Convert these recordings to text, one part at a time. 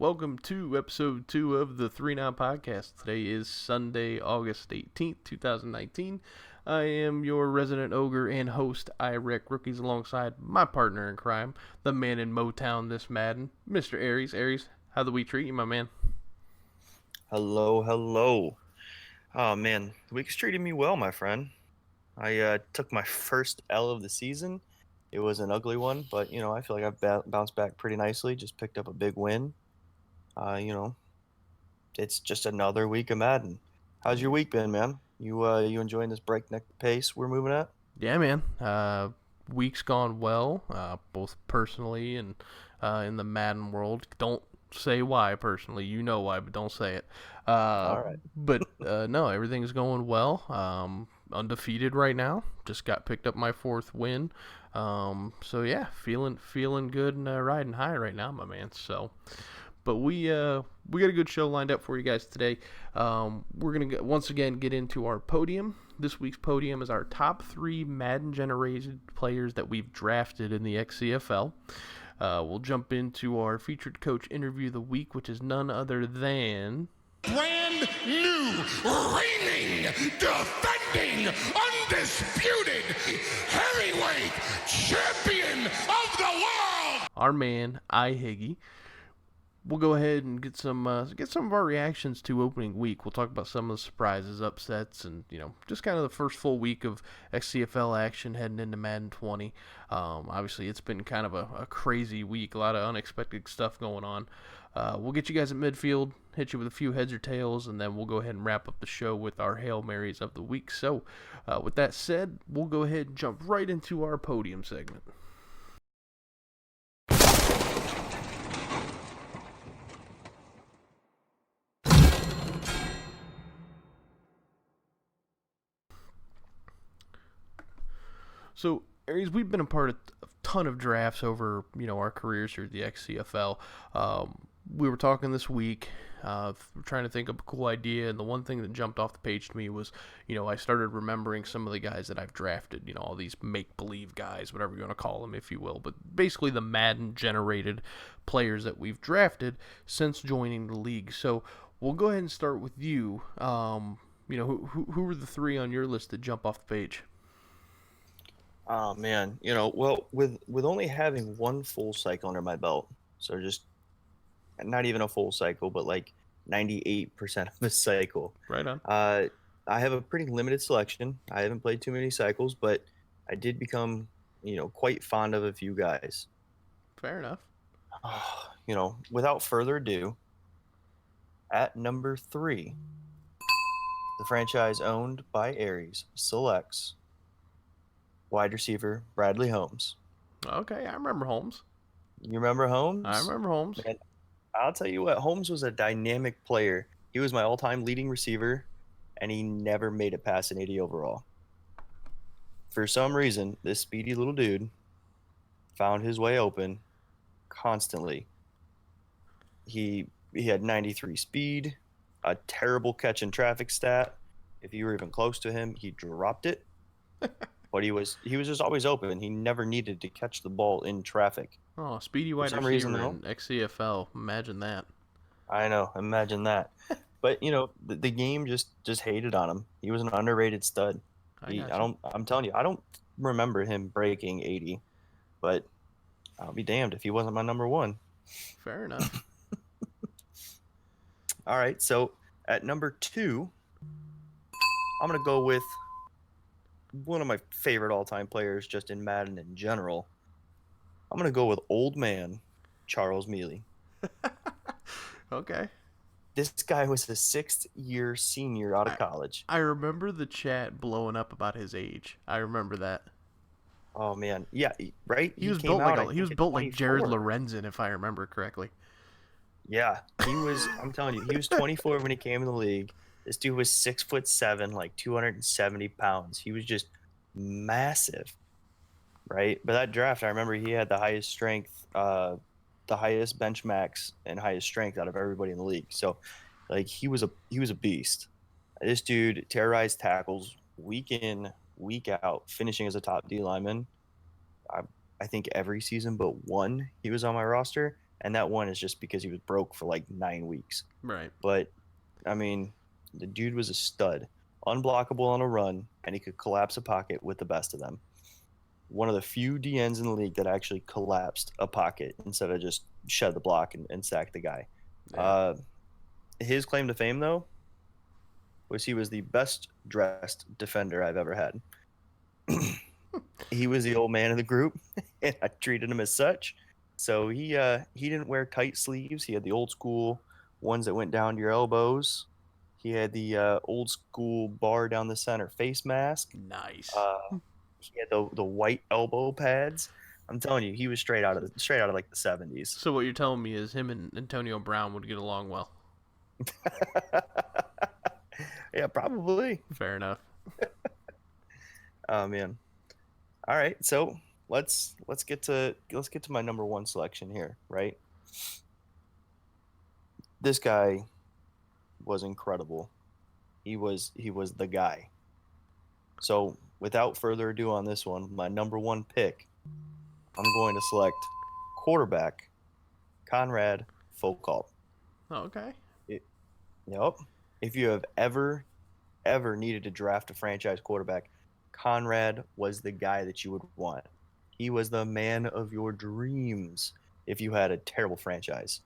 Welcome to episode 2 of the 3-9 podcast. Today is Sunday, August 18th, 2019. I am your resident ogre and host, I Wreck Rookies, alongside my partner in crime, the man in Motown this Madden, Mr. Aries. Aries, how do we treat you, my man? Hello. Oh man, the week's treating me well, my friend. I took my first L of the season. It was an ugly one, but I feel like I've bounced back pretty nicely. Just picked up a big win. Uh, you know, it's just another week of Madden. How's your week been, man? You enjoying this breakneck pace we're moving at? Yeah, man. Week's gone well, both personally and in the Madden world. Don't say why personally. You know why, but don't say it. All right. But no, everything's going well. Undefeated right now. Just got picked up my fourth win. So yeah, feeling good and riding high right now, my man. So. But we got a good show lined up for you guys today. We're gonna once again get into our podium. This week's podium is our top 3 Madden generated players that we've drafted in the XCFL. We'll jump into our featured coach interview of the week, which is none other than brand new, reigning, defending, undisputed heavyweight champion of the world, our man iHiggie. We'll go ahead and get some of our reactions to opening week. We'll talk about some of the surprises, upsets, and just kind of the first full week of XCFL action heading into Madden 20. Obviously, it's been kind of a crazy week, a lot of unexpected stuff going on. We'll get you guys at midfield, hit you with a few heads or tails, and then we'll go ahead and wrap up the show with our Hail Marys of the week. So, with that said, we'll go ahead and jump right into our podium segment. So, Aries, we've been a part of a ton of drafts over, our careers here at the XCFL. We were talking this week, trying to think of a cool idea, and the one thing that jumped off the page to me was, I started remembering some of the guys that I've drafted, all these make-believe guys, whatever you want to call them, if you will, but basically the Madden-generated players that we've drafted since joining the league. So, we'll go ahead and start with you. Who were the 3 on your list that jump off the page? Oh man, well, with only having one full cycle under my belt, so just not even a full cycle, but like 98% of the cycle. Right on. I have a pretty limited selection. I haven't played too many cycles, but I did become, quite fond of a few guys. Fair enough. Without further ado, at number 3, the franchise owned by Aries selects wide receiver Bradley Holmes. Okay, I remember Holmes. You remember Holmes? I remember Holmes. Man, I'll tell you what, Holmes was a dynamic player. He was my all-time leading receiver, and he never made it past an 80 overall. For some reason, this speedy little dude found his way open constantly. He had 93 speed, a terrible catch in traffic stat. If you were even close to him, he dropped it. But he was just always open. He never needed to catch the ball in traffic. Oh, speedy wide receiver reason, in XCFL. Imagine that. I know. Imagine that. But the game just hated on him. He was an underrated stud. I'm telling you, I don't remember him breaking 80, but I'll be damned if he wasn't my number 1. Fair enough. All right, so at number 2, I'm gonna go with one of my favorite all-time players just in Madden in general. I'm going to go with old man Charles Mealy. Okay. This guy was a 6th-year senior out of college. I remember the chat blowing up about his age. I remember that. Oh man, yeah, right. He was built like Jared Lorenzen, if I remember correctly. Yeah, he was. I'm telling you, he was 24 when he came in the league. This dude was 6'7", like 270 pounds. He was just massive, right? But that draft, I remember he had the highest strength, the highest bench max, and highest strength out of everybody in the league. So, like, he was a beast. This dude terrorized tackles week in, week out, finishing as a top D lineman. I think every season but one he was on my roster, and that one is just because he was broke for like 9 weeks. Right. But I mean, the dude was a stud, unblockable on a run, and he could collapse a pocket with the best of them. One of the few DNs in the league that actually collapsed a pocket instead of just shed the block and sack the guy. Yeah. His claim to fame, though, was he was the best dressed defender I've ever had. He was the old man of the group, and I treated him as such. So he didn't wear tight sleeves. He had the old school ones that went down to your elbows. He had the old school bar down the center face mask. Nice. He had the white elbow pads. I'm telling you, he was straight out of like the 70s. So what you're telling me is him and Antonio Brown would get along well. Yeah, probably. Fair enough. Oh man. All right, so let's get to my number one selection here, right? This guy was incredible. He was the guy. So without further ado on this one, my number one pick, I'm going to select quarterback Conrad Foucault. Okay. Yep. If you have ever needed to draft a franchise quarterback, Conrad was the guy that you would want. He was the man of your dreams if you had a terrible franchise.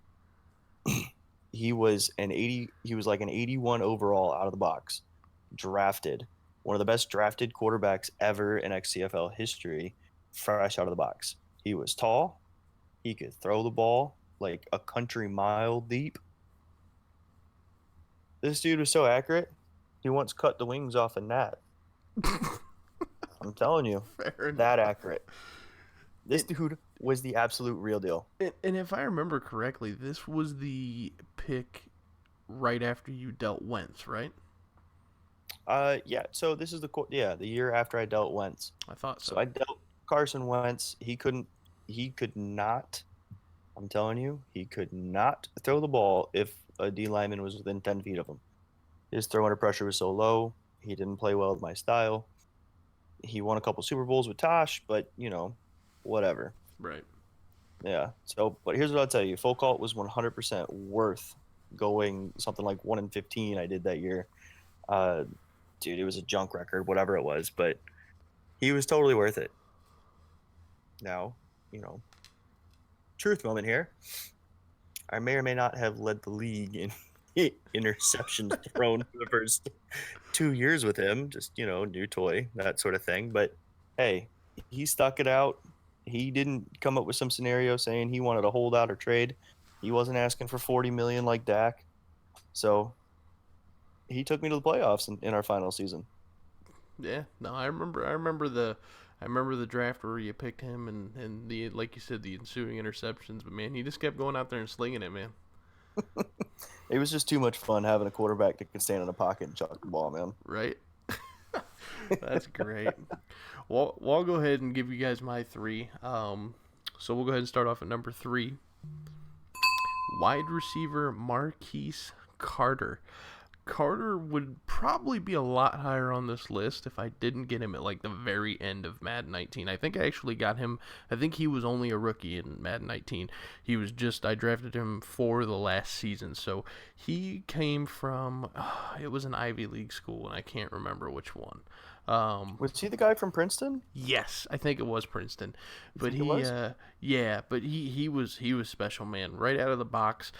He was like an 81 overall out of the box, drafted. One of the best drafted quarterbacks ever in XCFL history, fresh out of the box. He was tall. He could throw the ball like a country mile deep. This dude was so accurate, he once cut the wings off a gnat. I'm telling you, Fair enough. that accurate. This dude was the absolute real deal. And if I remember correctly, this was the pick right after you dealt Wentz, right? Yeah. So this is the year after I dealt Wentz. I thought so. So I dealt Carson Wentz. He could not. I'm telling you, he could not throw the ball if a D lineman was within 10 feet of him. His throw under pressure was so low. He didn't play well with my style. He won a couple Super Bowls with Tosh, but whatever. Right. Yeah. So, but here's what I'll tell you: Foucault was 100% worth going something like 1-15. I did that year. Dude, it was a junk record, whatever it was, but he was totally worth it. Now, truth moment here. I may or may not have led the league in interceptions thrown for the first 2 years with him. Just, new toy, that sort of thing. But hey, he stuck it out. He didn't come up with some scenario saying he wanted to hold out or trade. He wasn't asking for $40 million like Dak. So he took me to the playoffs in our final season. Yeah. No, I remember the draft where you picked him and the, like you said, the ensuing interceptions. But man, he just kept going out there and slinging it, man. It was just too much fun having a quarterback that could stand in a pocket and chuck the ball, man. Right. That's great. Well, I'll go ahead and give you guys my three. So we'll go ahead and start off at number 3. Wide receiver Marquise Carter. Carter would probably be a lot higher on this list if I didn't get him at like the very end of Madden 19. I think I actually got him. I think he was only a rookie in Madden 19. I drafted him for the last season. So he came from, it was an Ivy League school, and I can't remember which one. Was he the guy from Princeton? Yes, I think it was Princeton. But he was special, man. Right out of the box,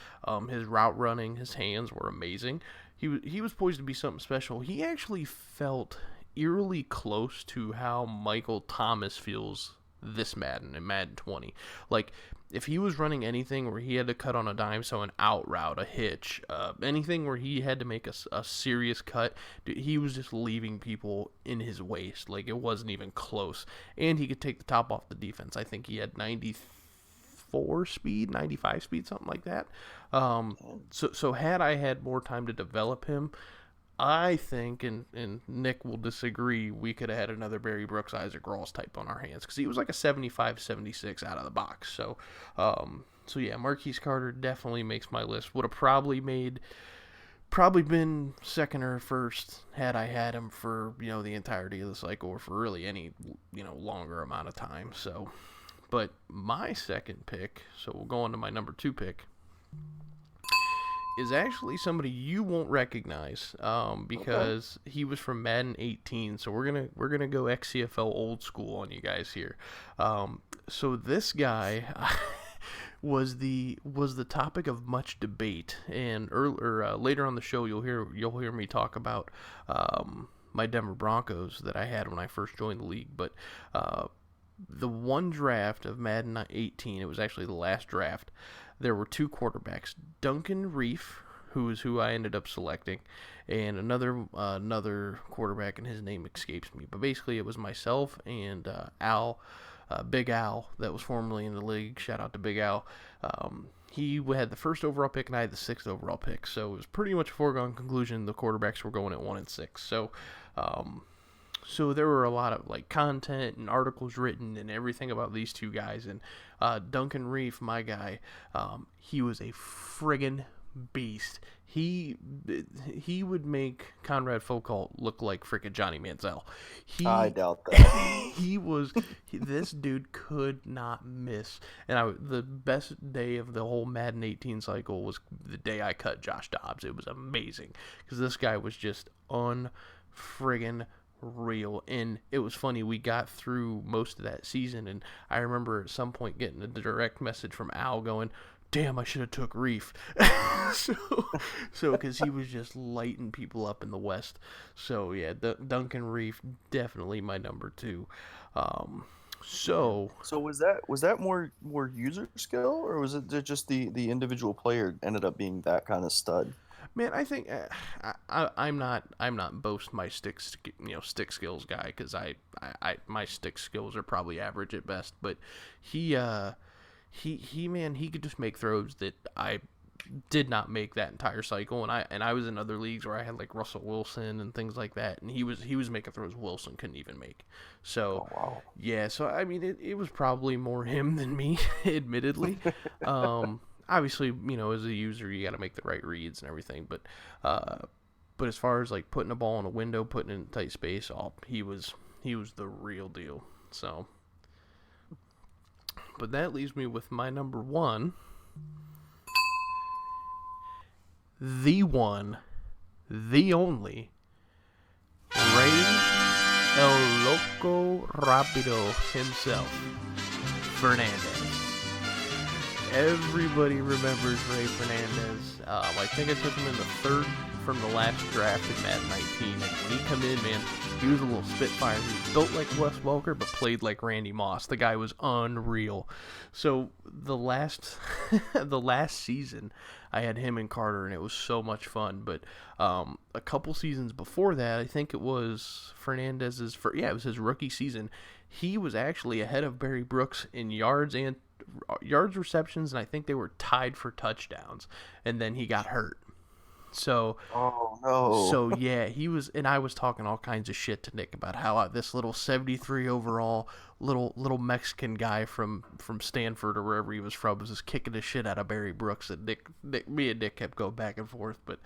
his route running, his hands were amazing. He was poised to be something special. He actually felt eerily close to how Michael Thomas feels this Madden in Madden 20. Like, if he was running anything where he had to cut on a dime, so an out route, a hitch, anything where he had to make a serious cut, dude, he was just leaving people in his waist. Like, it wasn't even close. And he could take the top off the defense. I think he had 94 speed, 95 speed, something like that. So had I had more time to develop him, I think, and Nick will disagree, we could have had another Barry Brooks, Isaac Ross type on our hands, because he was like a 75, 76 out of the box. So yeah, Marquise Carter definitely makes my list. Would have probably been second or first had I had him for, the entirety of the cycle, or for really any, longer amount of time. So, But my second pick, so we'll go on to my number 2 pick, is actually somebody you won't recognize, because he was from Madden 18. So we're gonna go XCFL old school on you guys here. So this guy was the topic of much debate, and later on the show you'll hear me talk about my Denver Broncos that I had when I first joined the league. But the one draft of Madden 18, it was actually the last draft. There were 2 quarterbacks, Duncan Reef, who is who I ended up selecting, and another quarterback, and his name escapes me. But basically, it was myself and Al, Big Al, that was formerly in the league. Shout out to Big Al. He had the 1st overall pick, and I had the 6th overall pick. So it was pretty much a foregone conclusion the quarterbacks were going at 1 and 6. So there were a lot of like content and articles written and everything about these 2 guys. And Duncan Reef, my guy, he was a friggin' beast. He would make Conrad Foucault look like frickin' Johnny Manziel. I doubt that. This dude could not miss. And the best day of the whole Madden 18 cycle was the day I cut Josh Dobbs. It was amazing because this guy was just unfriggin' real. And it was funny, we got through most of that season, and I remember at some point getting a direct message from Al going, damn, I should have took Reef. so because he was just lighting people up in the West. So yeah, Duncan Reef, definitely my number 2. So was that more user skill, or was it just the individual player ended up being that kind of stud? Man, I think I'm not boast my stick skills guy, because I my stick skills are probably average at best. But he could just make throws that I did not make that entire cycle. And I was in other leagues where I had like Russell Wilson and things like that, and he was making throws Wilson couldn't even make. So yeah, so I mean it was probably more him than me, admittedly. Obviously, as a user, you got to make the right reads and everything. But as far as like putting a ball in a window, putting it in tight space, he was the real deal. So, but that leaves me with my number 1, the one, the only, Ray El Loco Rapido himself, Fernandez. Everybody remembers Ray Fernandez. I think I took him in the 3rd from the last draft in Madden 19. And when he come in, man, he was a little spitfire. He was built like Wes Welker, but played like Randy Moss. The guy was unreal. So the last season, I had him and Carter, and it was so much fun. But a couple seasons before that, I think it was Fernandez's. It was his rookie season. He was actually ahead of Barry Brooks in yards, receptions, and I think they were tied for touchdowns, and then he got hurt. So, oh no. So yeah, he was, and I was talking all kinds of shit to Nick about how this little 73 overall little Mexican guy from Stanford or wherever he was from was just kicking the shit out of Barry Brooks, and me and Nick kept going back and forth. But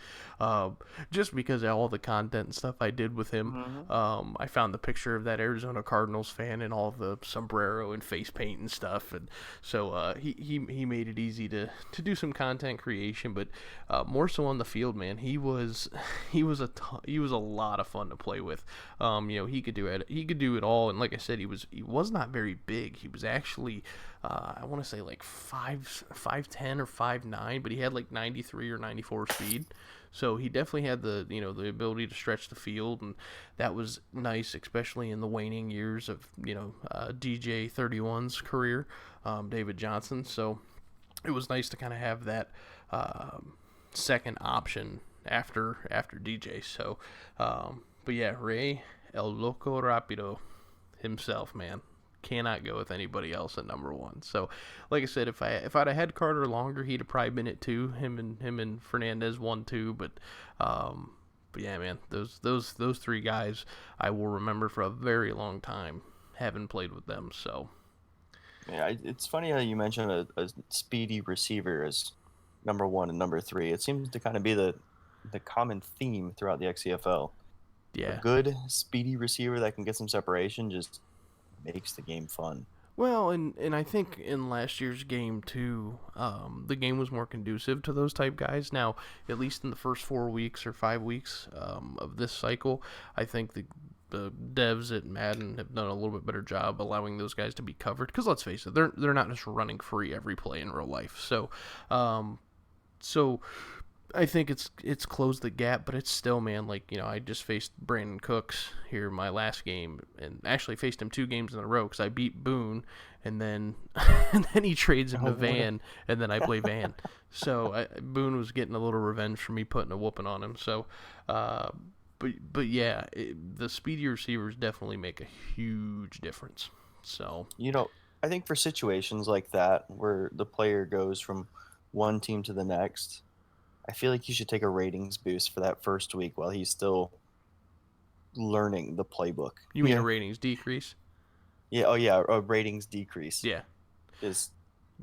just because of all the content and stuff I did with him, I found the picture of that Arizona Cardinals fan and all the sombrero and face paint and stuff, and so he made it easy to do some content creation, but more so on the field, man. He was a lot of fun to play with. He could do it all, and like I said, he was not very big. He was actually I want to say like 5'10" or 5'9", but he had like 93 or 94 speed. So he definitely had the ability to stretch the field, and that was nice, especially in the waning years of DJ 31's career, David Johnson. So it was nice to kind of have that second option after DJ. So but yeah, Ray El Loco Rapido himself, man. Cannot go with anybody else at number 1. So, like I said, if I'd have had Carter longer, he'd have probably been at 2. Him and Fernandez 1-2. But yeah, man, those 3 guys I will remember for a very long time, having played with them. So, yeah, it's funny how you mentioned a speedy receiver as number 1 and number 3. It seems to kind of be the common theme throughout the XCFL. Yeah, a good speedy receiver that can get some separation just makes the game fun. Well, and I think in last year's game too, the game was more conducive to those type guys. Now, at least in the first 4 weeks or 5 weeks of this cycle, I think the devs at Madden have done a little bit better job allowing those guys to be covered. Because let's face it, they're not just running free every play in real life. So I think it's closed the gap, but it's still, man, like, I just faced Brandon Cooks here my last game, and actually faced him 2 games in a row because I beat Boone, and then and then he trades him to Van, and then I play Van. So Boone was getting a little revenge for me putting a whooping on him. So, but yeah, the speedy receivers definitely make a huge difference. So I think for situations like that where the player goes from one team to the next, I feel like you should take a ratings boost for that first week while he's still learning the playbook. You mean a ratings decrease? Yeah. Oh, yeah. A ratings decrease. Yeah. There's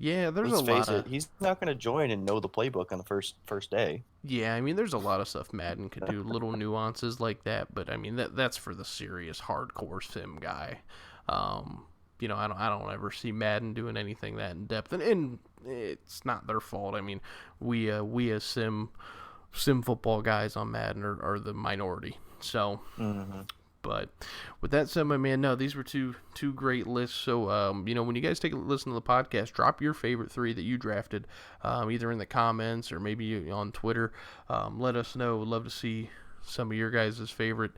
let's face it, he's not going to join and know the playbook on the first day. Yeah, I mean, there's a lot of stuff Madden could do, little nuances like that, but I mean that's for the serious hardcore sim guy. I don't ever see Madden doing anything that in depth, and it's not their fault. I mean, we as sim football guys on Madden are the minority. So, but with that said, my man, no, these were two great lists. So, when you guys take a listen to the podcast, drop your favorite 3 that you drafted, either in the comments or maybe on Twitter. Let us know. We'd love to see some of your guys' favorite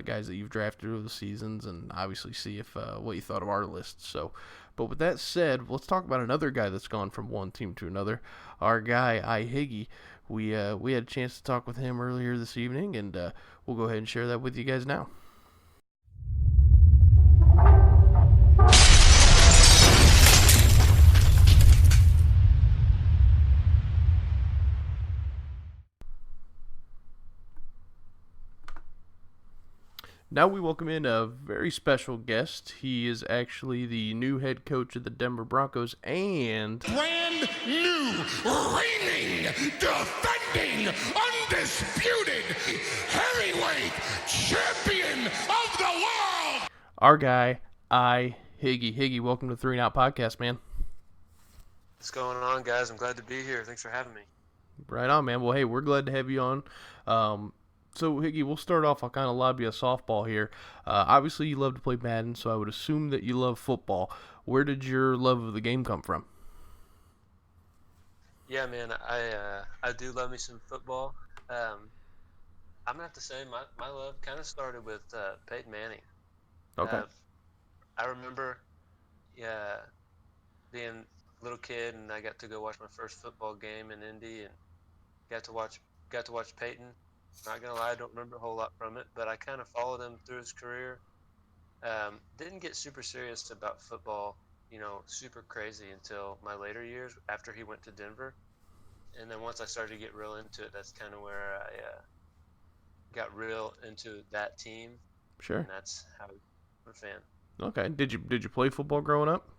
guys that you've drafted over the seasons, and obviously see if what you thought of our list. So, but with that said, let's talk about another guy that's gone from one team to another. Our guy iHiggie. We had a chance to talk with him earlier this evening, and we'll go ahead and share that with you guys now. Now we welcome in a very special guest. He is actually the new head coach of the Denver Broncos and Brand new, reigning, defending, undisputed heavyweight champion of the world. Our guy, iHiggie. Higgie, welcome to 3 and Out Podcast, man. What's going on, guys? I'm glad to be here. Thanks for having me. Right on, man. Well, hey, we're glad to have you on. So, Higgy, we'll start off. I'll kind of lob you a softball here. Obviously, you love to play Madden, so I would assume that you love football. Where did your love of the game come from? Yeah, man, I do love me some football. I'm going to have to say my love kind of started with Peyton Manning. Okay. I remember being a little kid, and I got to go watch my first football game in Indy, and got to watch Peyton. Not gonna lie, I don't remember a whole lot from it, but I kind of followed him through his career. Didn't get super serious about football, super crazy until my later years after he went to Denver. And then once I started to get real into it, that's kind of where I got real into that team. Sure. And that's how I'm a fan. Okay. Did you play football growing up?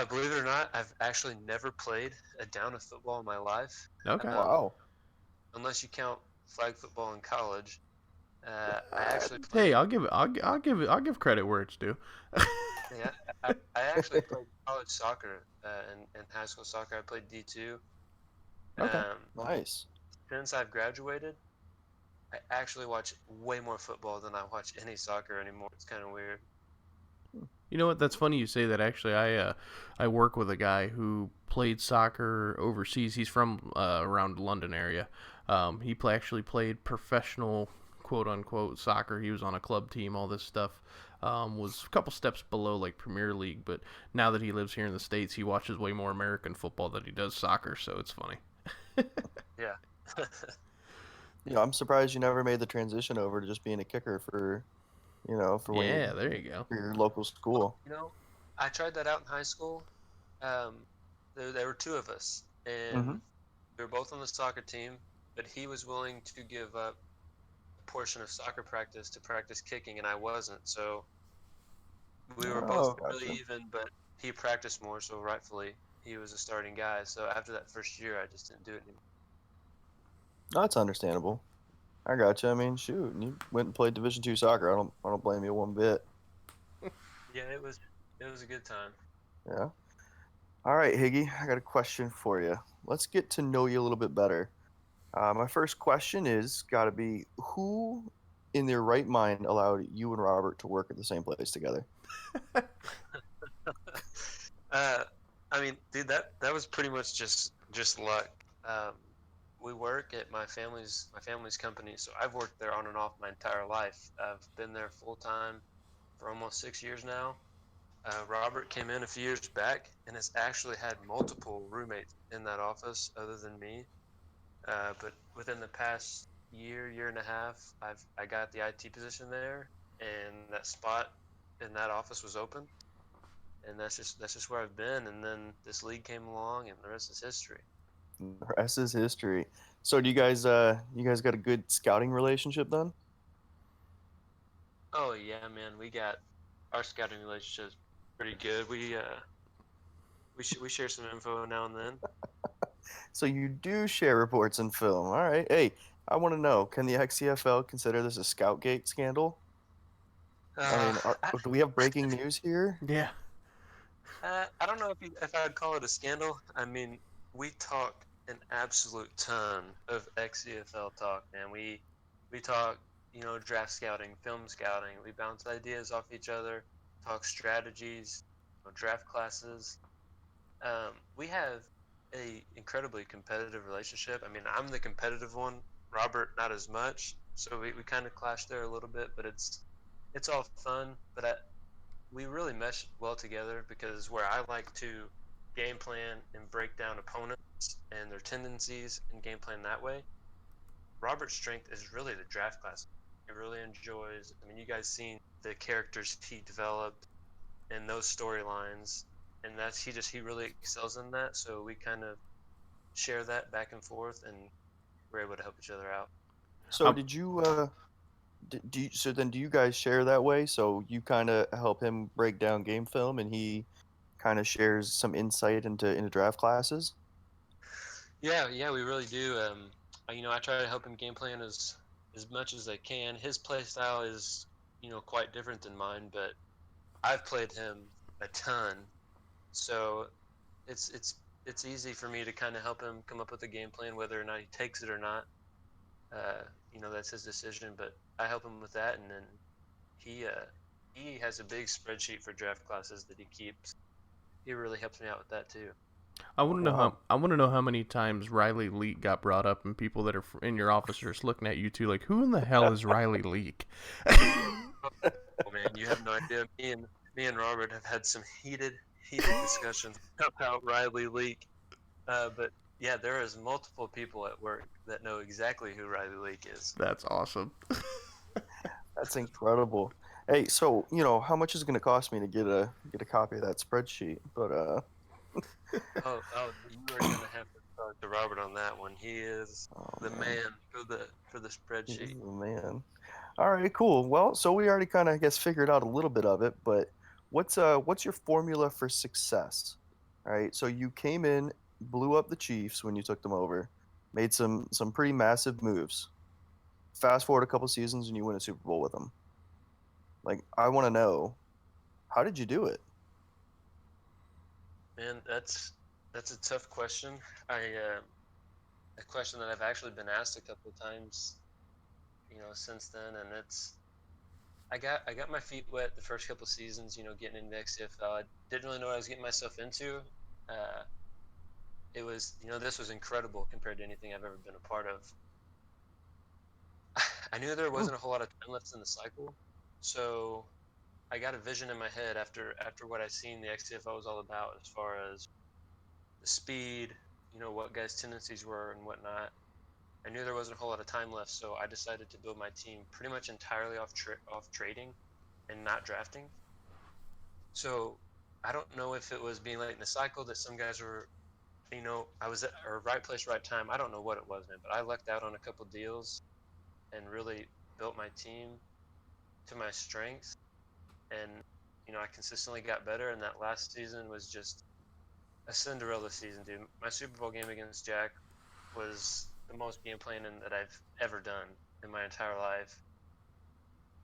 Believe it or not, I've actually never played a down of football in my life. Okay. Wow. Unless you count flag football in college. I actually played, hey, I'll give credit where it's due. yeah, I actually played college soccer in high school soccer. I played D2. Okay. Nice. Since I've graduated, I actually watch way more football than I watch any soccer anymore. It's kind of weird. You know what? That's funny you say that. Actually, I work with a guy who played soccer overseas. He's from around the London area. He actually played professional, quote unquote, soccer. He was on a club team. All this stuff was a couple steps below like Premier League. But now that he lives here in the States, he watches way more American football than he does soccer. So it's funny. Yeah. I'm surprised you never made the transition over to just being a kicker for when there you go. For your local school. I tried that out in high school. There were 2 of us, and we were both on the soccer team, but he was willing to give up a portion of soccer practice to practice kicking, and I wasn't. So we were both really even, but he practiced more, so rightfully he was a starting guy. So after that first year, I just didn't do it anymore. No, that's understandable. I got you. I mean, shoot, you went and played Division II soccer. I don't blame you one bit. Yeah, it was It was a good time. Yeah. All right, Higgy, I got a question for you. Let's get to know you a little bit better. My first question is got to be who in their right mind allowed you and Robert to work at the same place together? uh, I mean, dude, that was pretty much just luck. Um, we work at my family's company, so I've worked there on and off my entire life. I've been there full time for almost 6 years now. Robert came in a few years back and has actually had multiple roommates in that office other than me. But within the past year and a half, I got the IT position there, and that spot in that office was open, and that's just where I've been. And then this league came along, and the rest is history. The rest is history. So do you guys got a good scouting relationship then? Oh yeah, man, we got our scouting relationship pretty good. We share some info now and then. So you do share reports and film. All right. Hey, I want to know, can the XCFL consider this a Scoutgate scandal? I Uh, mean, I, do we have breaking news here? Yeah. I don't know if I'd call it a scandal. I mean, we talk an absolute ton of XCFL talk, man. We talk, draft scouting, film scouting. We bounce ideas off each other, talk strategies, draft classes. We have a incredibly competitive relationship. I mean, I'm the competitive one. Robert, not as much. So we kind of clash there a little bit, but it's all fun. But we really mesh well together because where I like to game plan and break down opponents and their tendencies and game plan that way, Robert's strength is really the draft class. He really enjoys. I mean, you guys seen the characters he developed and those storylines, and he really excels in that. So we kind of share that back and forth, and we're able to help each other out. So Um, did you so then do you guys share that way? So you kind of help him break down game film and he kind of shares some insight into draft classes? Yeah, we really do. I try to help him game plan as much as I can. His play style is, quite different than mine, but I've played him a ton, so it's easy for me to kind of help him come up with a game plan, whether or not he takes it or not. That's his decision, but I help him with that, and then he has a big spreadsheet for draft classes that he keeps. He really helps me out with that too. Oh, wow. I want to know how many times Riley Leak got brought up, and people that are in your office are just looking at you too, like, who in the hell is Riley Leak? Oh man, you have no idea. Me and Robert have had some heated discussions about Riley Leak. But yeah, there is multiple people at work that know exactly who Riley Leak is. That's awesome. That's incredible. Hey, so, how much is it going to cost me to get a copy of that spreadsheet? But Oh, you are gonna have to talk to Robert on that one. He is oh the man, man for the he's spreadsheet. the man. All right, cool. Well, so we already kind of, I guess, figured out a little bit of it, but what's your formula for success? All right, so you came in, blew up the Chiefs when you took them over, made some pretty massive moves. Fast forward a couple seasons and you win a Super Bowl with them. Like, I want to know, how did you do it? Man, that's a tough question. A question that I've actually been asked a couple of times, since then, and I got my feet wet the first couple of seasons, getting into XCFL. I didn't really know what I was getting myself into. Uh, this was incredible compared to anything I've ever been a part of. I knew there Hmm. wasn't a whole lot of time left in the cycle, so I got a vision in my head after what I seen the XCFL was all about, as far as the speed, what guys' tendencies were and whatnot. I knew there wasn't a whole lot of time left, so I decided to build my team pretty much entirely off trading and not drafting. So I don't know if it was being late in the cycle that some guys were, I was at or right place, right time. I don't know what it was, man, but I lucked out on a couple deals and really built my team to my strengths. And I consistently got better. And that last season was just a Cinderella season, dude. My Super Bowl game against Jack was the most game planning that I've ever done in my entire life.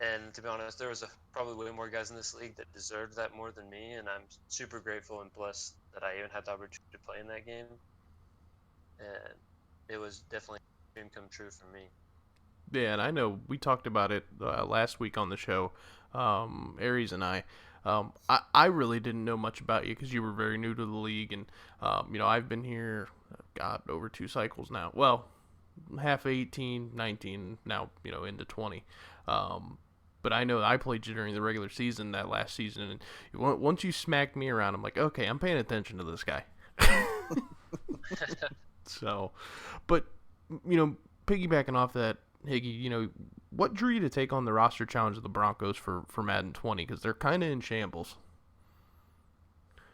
And to be honest, there was probably way more guys in this league that deserved that more than me, and I'm super grateful and blessed that I even had the opportunity to play in that game. And it was definitely a dream come true for me. Yeah, and I know we talked about it last week on the show, Aries and I. I really didn't know much about you because you were very new to the league, and I've been here, God, over 2 cycles now. Well, half 18, 19, now into 20. But I know I played you during the regular season that last season, and once you smacked me around, I'm like, okay, I'm paying attention to this guy. So, but piggybacking off that, Higgy, what drew you to take on the roster challenge of the Broncos for Madden 20? Because they're kind of in shambles.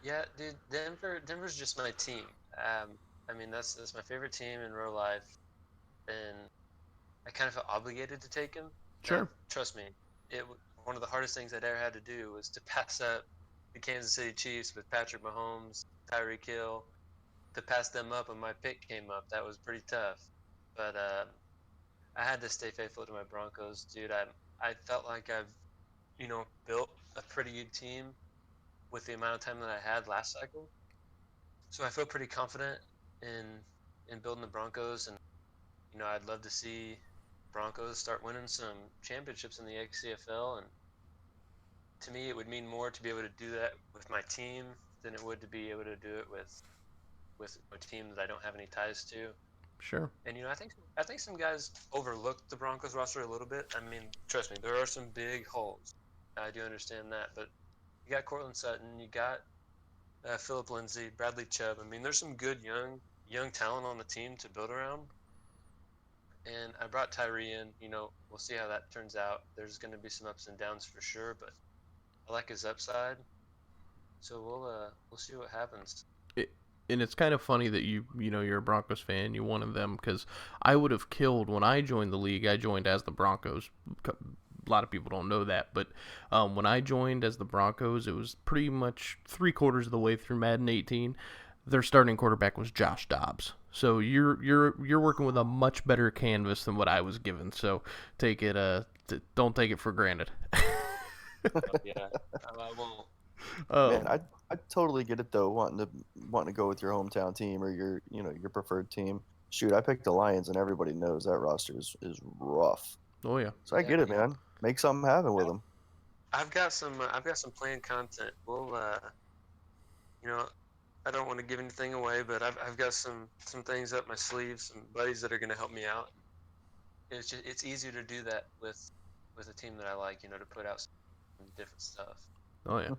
Yeah, dude, Denver's just my team. I mean, that's my favorite team in real life, and I kind of felt obligated to take him. Sure. Now, trust me, one of the hardest things I'd ever had to do was to pass up the Kansas City Chiefs with Patrick Mahomes, Tyreek Hill, to pass them up, and my pick came up. That was pretty tough, but I had to stay faithful to my Broncos, dude. I felt like I've built a pretty good team with the amount of time that I had last cycle, so I feel pretty confident in building the Broncos, and I'd love to see Broncos start winning some championships in the XCFL, and to me, it would mean more to be able to do that with my team than it would to be able to do it with a team that I don't have any ties to. Sure. And I think some guys overlooked the Broncos roster a little bit. I mean, trust me, there are some big holes. I do understand that, but you got Cortland Sutton, you got Philip Lindsay, Bradley Chubb. I mean, there's some good young talent on the team to build around. And I brought Tyree in. We'll see how that turns out. There's going to be some ups and downs for sure, but I like his upside. So we'll see what happens. And it's kind of funny that you're a Broncos fan. You're one of them, because I would have killed when I joined the league. I joined as the Broncos. A lot of people don't know that, but when I joined as the Broncos, it was pretty much 3/4 of the way through Madden 18. Their starting quarterback was Josh Dobbs. So you're working with a much better canvas than what I was given. So don't take it for granted. Yeah, I won't. Man, I totally get it though, wanting to go with your hometown team or your preferred team. Shoot, I picked the Lions, and everybody knows that roster is rough. Oh yeah. So I get it, man. Make something happen with them. I've got some planned content. We'll I don't want to give anything away, but I've got some things up my sleeve, some buddies that are going to help me out. It's easier to do that with a team that I like, to put out some different stuff. Oh yeah.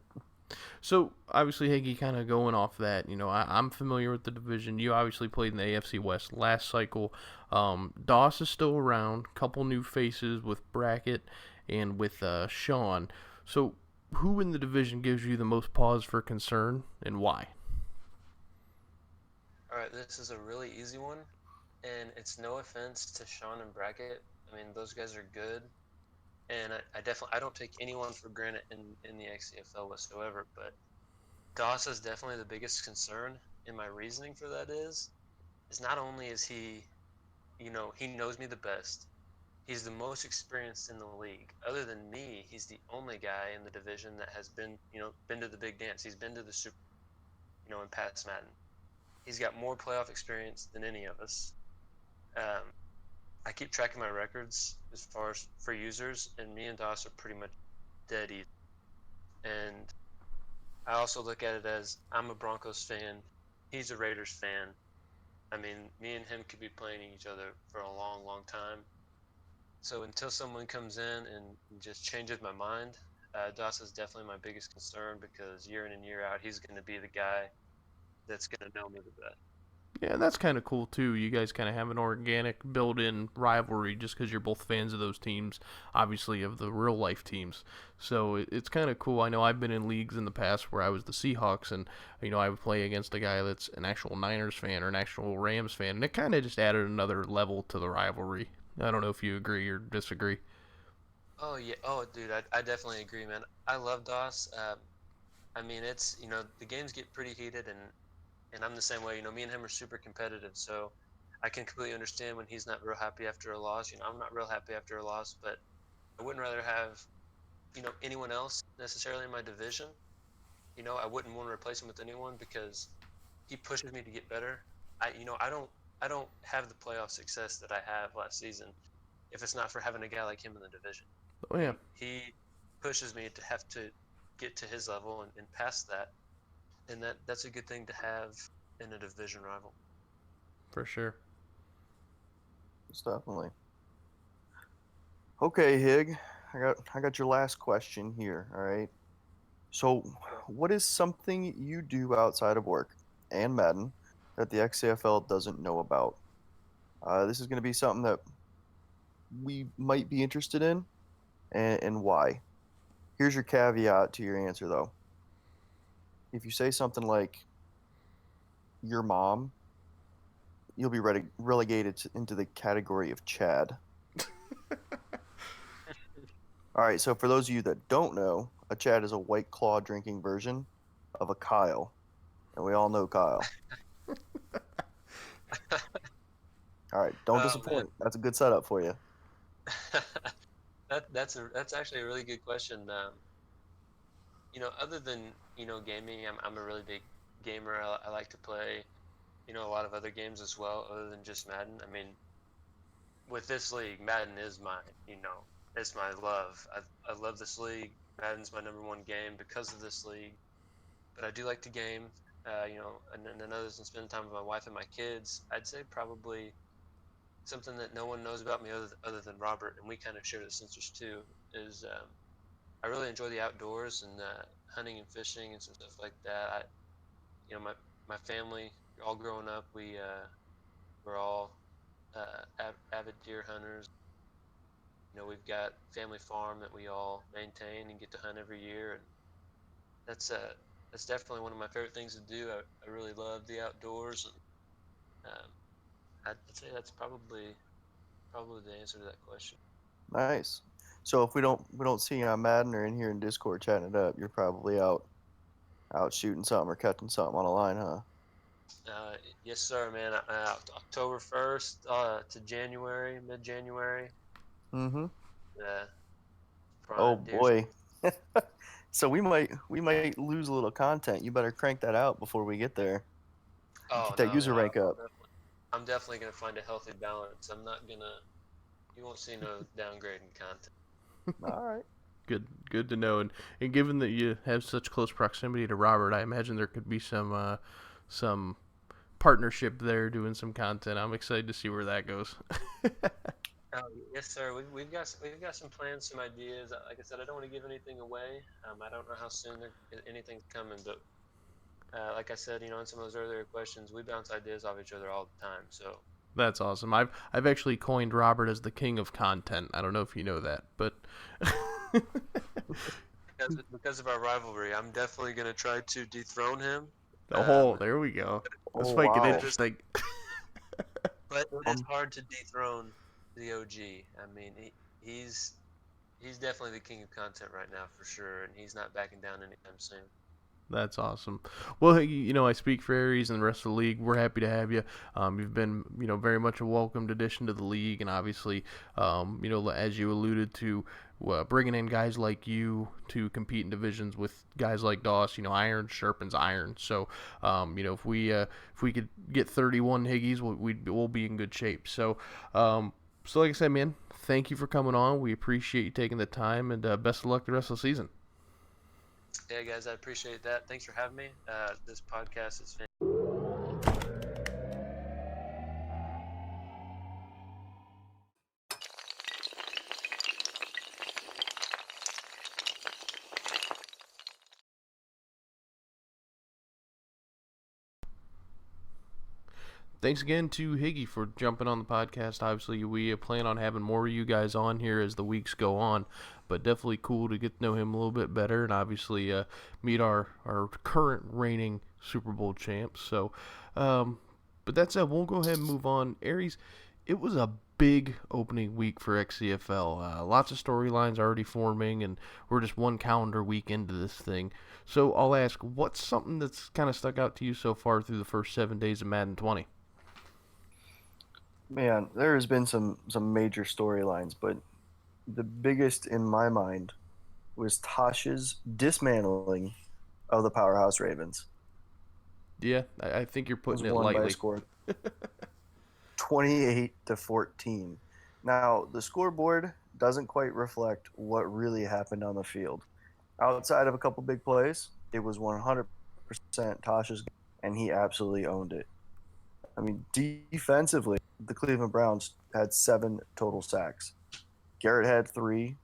So obviously, Higgy, kind of going off that, I'm familiar with the division. You obviously played in the AFC West last cycle. Doss is still around. Couple new faces with Brackett and with Sean. So who in the division gives you the most pause for concern, and why? All right, this is a really easy one, and it's no offense to Sean and Brackett. I mean, those guys are good, and I don't take anyone for granted in the XCFL whatsoever, but Doss is definitely the biggest concern, and my reasoning for that is not only is he, he knows me the best, he's the most experienced in the league. Other than me, he's the only guy in the division that has been to the big dance. He's been to the Super, in past Madden. He's got more playoff experience than any of us. I keep track of my records as far as for users, and me and Doss are pretty much dead even. And I also look at it as I'm a Broncos fan. He's a Raiders fan. I mean, me and him could be playing each other for a long, long time. So until someone comes in and just changes my mind, Doss is definitely my biggest concern, because year in and year out, he's going to be the guy that's going to know me the best. Yeah, that's kind of cool too. You guys kind of have an organic, built-in rivalry just because you're both fans of those teams, obviously of the real-life teams. So it's kind of cool. I know I've been in leagues in the past where I was the Seahawks, and I would play against a guy that's an actual Niners fan or an actual Rams fan, and it kind of just added another level to the rivalry. I don't know if you agree or disagree. Oh yeah. Oh, dude, I definitely agree, man. I love Doss. I mean, it's the games get pretty heated, and I'm the same way. Me and him are super competitive, so I can completely understand when he's not real happy after a loss. I'm not real happy after a loss, but I wouldn't rather have, anyone else necessarily in my division. I wouldn't want to replace him with anyone because he pushes me to get better. I don't have the playoff success that I have last season if it's not for having a guy like him in the division. Oh yeah, He pushes me to have to get to his level and past that, and that's a good thing to have in a division rival. for sure. Most definitely. Okay, Hig, I got your last question here. All right. So, what is something you do outside of work and Madden that the XCFL doesn't know about? This is going to be something that we might be interested in, and why. Here's your caveat to your answer, though. If you say something like your mom, you'll be relegated into the category of Chad. All right, so for those of you that don't know, a Chad is a White Claw drinking version of a Kyle, and we all know Kyle. All right, don't disappoint. That's a good setup for you. That's actually a really good question. Other than gaming, I'm a really big gamer. I like to play a lot of other games as well, other than just Madden. I mean, with this league, Madden is it's my love. I love this league. Madden's my number one game because of this league. But I do like to game, and other than spending time with my wife and my kids, I'd say probably something that no one knows about me other than Robert, and we kind of share this interest too, is I really enjoy the outdoors and hunting and fishing and some stuff like that. My family, all growing up, we're all avid deer hunters. We've got family farm that we all maintain and get to hunt every year, and that's definitely one of my favorite things to do. I really love the outdoors, and I'd say that's probably the answer to that question. Nice. So if we don't see you on Madden or in here in Discord chatting it up, you're probably out shooting something or catching something on a line, huh? Yes, sir, man. October 1st to January, mid-January. Mm-hmm. Oh Prime deer. boy. So we might lose a little content. You better crank that out before we get there. Oh, Get that no, user man, rank up. I'm definitely gonna find a healthy balance. I'm not gonna. You won't see no downgrading content. All right. Good to know. And given that you have such close proximity to Robert, I imagine there could be some partnership there doing some content. I'm excited to see where that goes. Oh, yes, sir. We've got some plans, some ideas. Like I said, I don't want to give anything away. I don't know how soon anything's coming, but like I said, in some of those earlier questions, we bounce ideas off each other all the time. So That's awesome. I've actually coined Robert as the king of content. I don't know if you know that, but because of our rivalry, I'm definitely gonna try to dethrone him. oh, there we go. Let's Oh make it wow. interesting. But it is hard to dethrone the OG. I mean, he's definitely the king of content right now for sure, and he's not backing down anytime soon. That's awesome. Well, hey, I speak for Aries and the rest of the league. We're happy to have you. You've been, very much a welcomed addition to the league, and obviously, as you alluded to, bringing in guys like you to compete in divisions with guys like Doss, iron sharpens iron. So, if we could get 31 Higgies, we'll be in good shape. So, like I said, man, thank you for coming on. We appreciate you taking the time, and best of luck the rest of the season. Yeah, guys, I appreciate that. Thanks for having me. This podcast is fantastic. Thanks again to Higgie for jumping on the podcast. Obviously, we plan on having more of you guys on here as the weeks go on, but definitely cool to get to know him a little bit better and obviously meet our current reigning Super Bowl champs. So, but that said, we'll go ahead and move on. Aries, it was a big opening week for XCFL. Lots of storylines already forming, and we're just one calendar week into this thing. So I'll ask, what's something that's kind of stuck out to you so far through the first 7 days of Madden 20? Man, there has been some major storylines, but the biggest in my mind was Tosh's dismantling of the powerhouse Ravens. Yeah, I think you're It was putting it won by a lightly. score 28-14. Now, the scoreboard doesn't quite reflect what really happened on the field. Outside of a couple big plays, it was 100% Tosh's, and he absolutely owned it. I mean, defensively, the Cleveland Browns had 7 total sacks. Garrett had 3,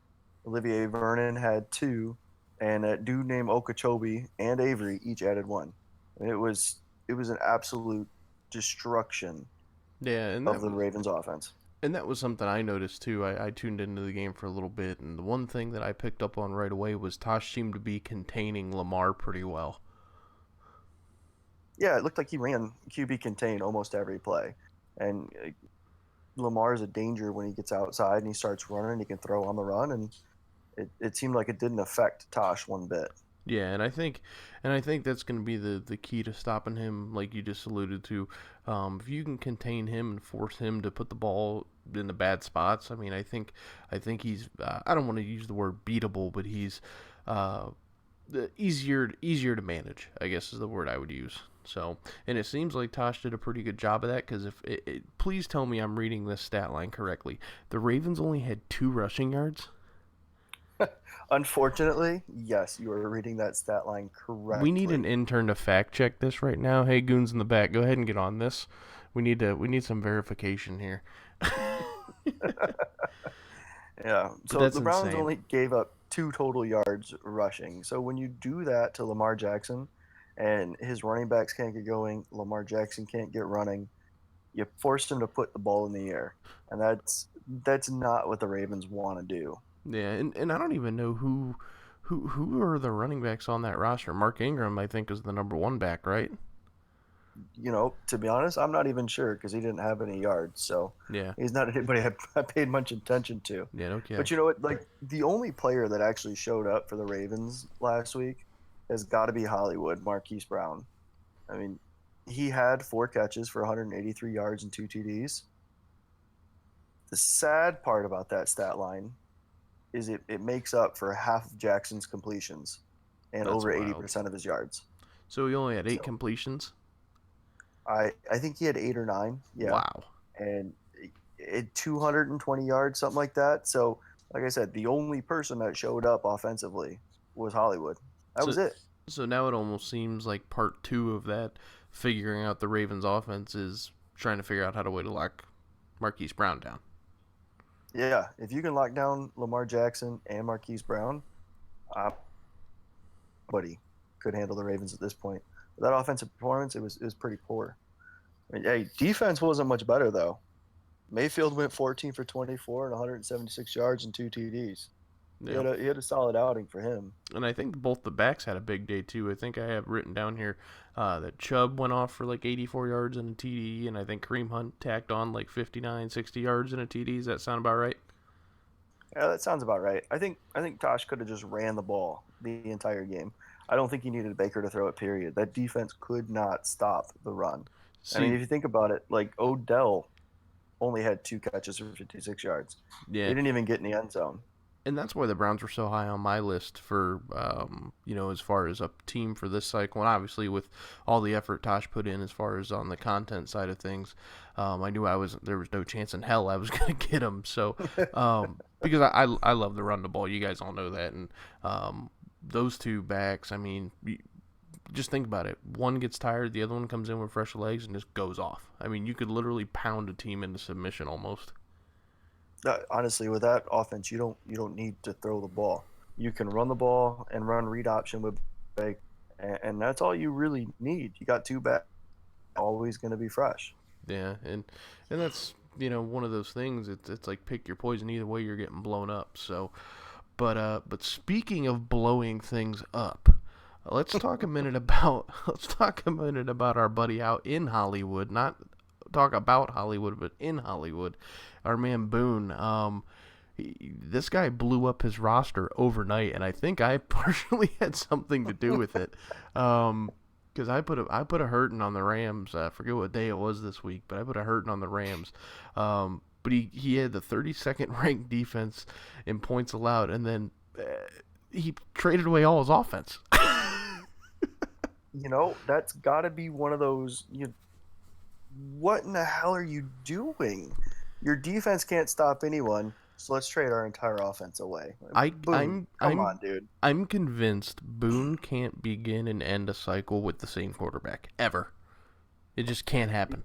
Olivier Vernon had 2, and a dude named Okeechobee and Avery each added 1. It was an absolute destruction Yeah, of the Ravens offense. and that was something I noticed too. I tuned into the game for a little bit, and the one thing that I picked up on right away was Tosh seemed to be containing Lamar pretty well. Yeah, it looked like he ran QB contain almost every play. And Lamar is a danger when he gets outside and he starts running. He can throw on the run, and it seemed like it didn't affect Tosh one bit. Yeah, and I think that's going to be the key to stopping him, like you just alluded to. If you can contain him and force him to put the ball in the bad spots, I mean, I think he's I don't want to use the word beatable, but he's easier to manage, I guess is the word I would use. So, and it seems like Tosh did a pretty good job of that because please tell me I'm reading this stat line correctly. The Ravens only had 2 rushing yards. Unfortunately, yes, you are reading that stat line correctly. We need an intern to fact check this right now. Hey, goons in the back, go ahead and get on this. We need some verification here. Yeah, so the Browns only gave up 2 total yards rushing. So when you do that to Lamar Jackson and his running backs can't get going, Lamar Jackson can't get running, you force him to put the ball in the air. And that's not what the Ravens want to do. Yeah, and I don't even know who are the running backs on that roster. Mark Ingram, I think, is the number 1 back, right? You know, to be honest, I'm not even sure because he didn't have any yards. So yeah, he's not anybody I paid much attention to. Yeah, okay. But you know what? Like, the only player that actually showed up for the Ravens last week has got to be Hollywood, Marquise Brown. I mean, he had 4 catches for 183 yards and 2 TDs. The sad part about that stat line is it makes up for half of Jackson's completions and That's over wild. 80% of his yards. So he only had 8 completions? I think he had 8 or 9. Yeah. Wow. And it 220 yards, something like that. So, like I said, the only person that showed up offensively was Hollywood. That was it. So now it almost seems like part 2 of that, figuring out the Ravens' offense, is trying to figure out how to way to lock Marquise Brown down. Yeah, if you can lock down Lamar Jackson and Marquise Brown, nobody could handle the Ravens at this point. That offensive performance, it was pretty poor. I mean, hey, defense wasn't much better though. Mayfield went 14 for 24 and 176 yards and 2 TDs. Yeah. He had a solid outing for him. And I think both the backs had a big day too. I think I have written down here that Chubb went off for like 84 yards and a TD, and I think Kareem Hunt tacked on like 59, 60 yards and a TD. Does that sound about right? Yeah, that sounds about right. I think Tosh could have just ran the ball the entire game. I don't think he needed Baker to throw it, period. That defense could not stop the run. I mean, if you think about it, like Odell only had 2 catches for 56 yards. Yeah. He didn't even get in the end zone. And that's why the Browns were so high on my list for, as far as a team for this cycle. And obviously with all the effort Tosh put in as far as on the content side of things, I knew there was no chance in hell I was going to get him. So, because I love to run the ball. You guys all know that. And those 2 backs, I mean, just think about it. One gets tired, the other one comes in with fresh legs and just goes off. I mean, you could literally pound a team into submission almost. Honestly, with that offense, you don't need to throw the ball. You can run the ball and run read option with Baker, and that's all you really need. You got 2 backs, always going to be fresh. Yeah, and that's one of those things. It's like pick your poison. Either way, you're getting blown up. So, but speaking of blowing things up, let's talk a minute about our buddy out in Hollywood. Not talk about Hollywood, but in Hollywood. Our man Boone, this guy blew up his roster overnight, and I think I partially had something to do with it. Because I put a hurting on the Rams. I forget what day it was this week, but I put a hurting on the Rams. but he had the 32nd ranked defense in points allowed, and then he traded away all his offense. That's got to be one of those. What in the hell are you doing? Your defense can't stop anyone, so let's trade our entire offense away. Boone, come on, dude. I'm convinced Boone can't begin and end a cycle with the same quarterback ever. It just can't happen.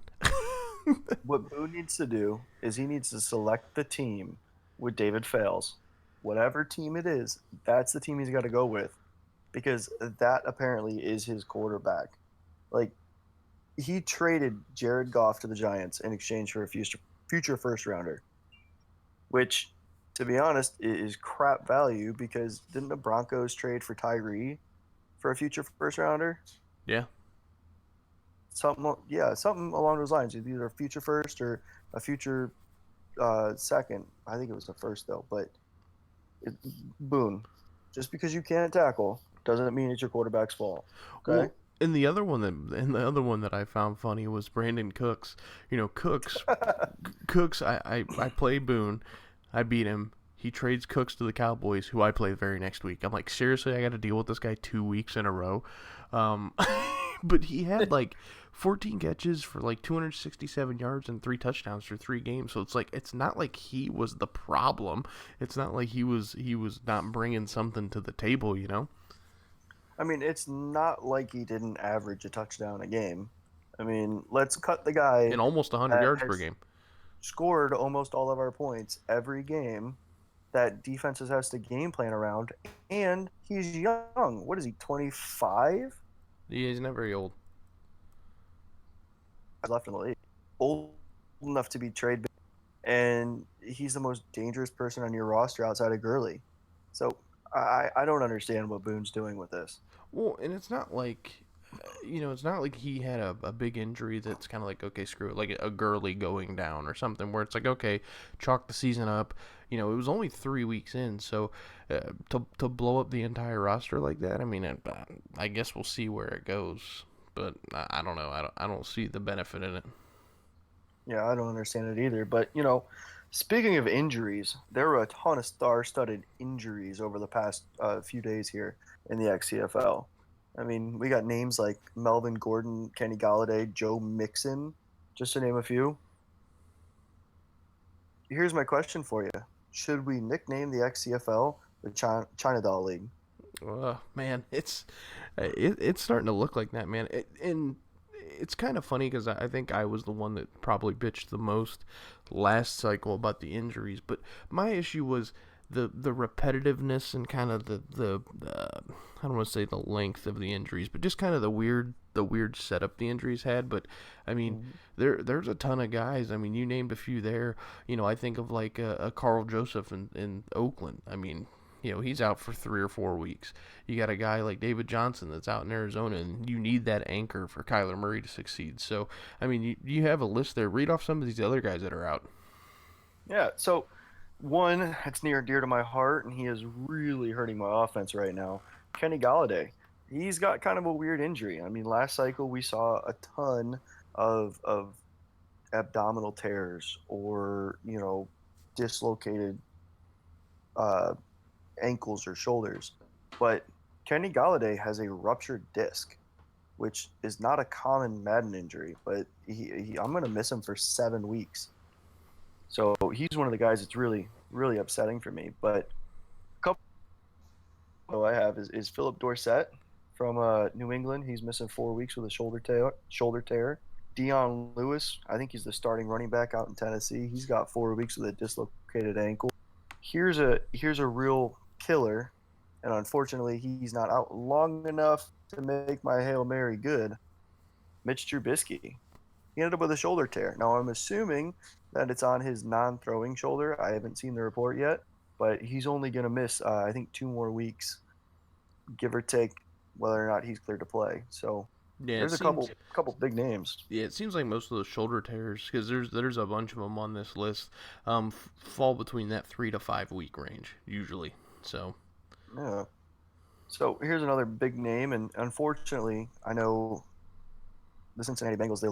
What Boone needs to do is he needs to select the team with David Fales. Whatever team it is, that's the team he's got to go with, because that apparently is his quarterback. Like, he traded Jared Goff to the Giants in exchange for a future first rounder, which, to be honest, is crap value, because didn't the Broncos trade for Tyree for a future first rounder? Yeah. Something along those lines. Either a future first or a future second. I think it was the first though. But Boone, just because you can't tackle doesn't mean it's your quarterback's fault. Okay. Well, and the other one that I found funny was Brandon Cooks. Cooks. I play Boone. I beat him. He trades Cooks to the Cowboys, who I play the very next week. I'm like, seriously, I got to deal with this guy 2 weeks in a row. But he had like 14 catches for like 267 yards and 3 touchdowns for 3 games. So it's not like he was the problem. It's not like he was not bringing something to the table, I mean, it's not like he didn't average a touchdown a game. I mean, let's cut the guy in almost 100 yards per game. Scored almost all of our points every game that defenses has to game plan around, and he's young. What is he, 25? Yeah, he's not very old. Left in the league. Old enough to be trade bait, and he's the most dangerous person on your roster outside of Gurley. So I don't understand what Boone's doing with this. Well, and it's not like it's not like he had a big injury that's kind of like, okay, screw it, like a Gurley going down or something where it's like, okay, chalk the season up. It was only 3 weeks in, so to blow up the entire roster like that, I mean, I guess we'll see where it goes, but I don't know. I don't see the benefit in it. Yeah, I don't understand it either. But, speaking of injuries, there were a ton of star-studded injuries over the past few days here in the XCFL. I mean, we got names like Melvin Gordon, Kenny Galladay, Joe Mixon, just to name a few. Here's my question for you. Should we nickname the XCFL the China Doll League? Man, it's starting to look like that, man. And it's kind of funny because I think I was the one that probably bitched the most last cycle about the injuries. But my issue was the repetitiveness and kind of the I don't want to say the length of the injuries, but just kind of the weird setup the injuries had. But I mean, there's a ton of guys. I mean, you named a few there. I think of like a Carl Joseph in Oakland. I mean, he's out for 3 or 4 weeks. You got a guy like David Johnson that's out in Arizona, and you need that anchor for Kyler Murray to succeed. So, I mean, you have a list there. Read off some of these other guys that are out. Yeah, so one that's near and dear to my heart, and he is really hurting my offense right now, Kenny Galladay. He's got kind of a weird injury. I mean, last cycle we saw a ton of abdominal tears or, dislocated ankles or shoulders. But Kenny Galladay has a ruptured disc, which is not a common Madden injury, but I'm going to miss him for 7 weeks. So he's one of the guys that's really, really upsetting for me. But a couple I have is Philip Dorsett from New England. He's missing 4 weeks with a shoulder tear. Dion Lewis, I think he's the starting running back out in Tennessee. He's got 4 weeks with a dislocated ankle. Here's a real killer, and unfortunately he's not out long enough to make my Hail Mary good. Mitch Trubisky. He ended up with a shoulder tear. Now I'm assuming that it's on his non-throwing shoulder. I haven't seen the report yet, but he's only going to miss, I think, 2 more weeks, give or take, whether or not he's cleared to play. So yeah, there's a couple big names. Yeah, it seems like most of those shoulder tears, because there's a bunch of them on this list, fall between that 3 to 5 week range usually. So yeah. So here's another big name, and unfortunately, I know the Cincinnati Bengals, they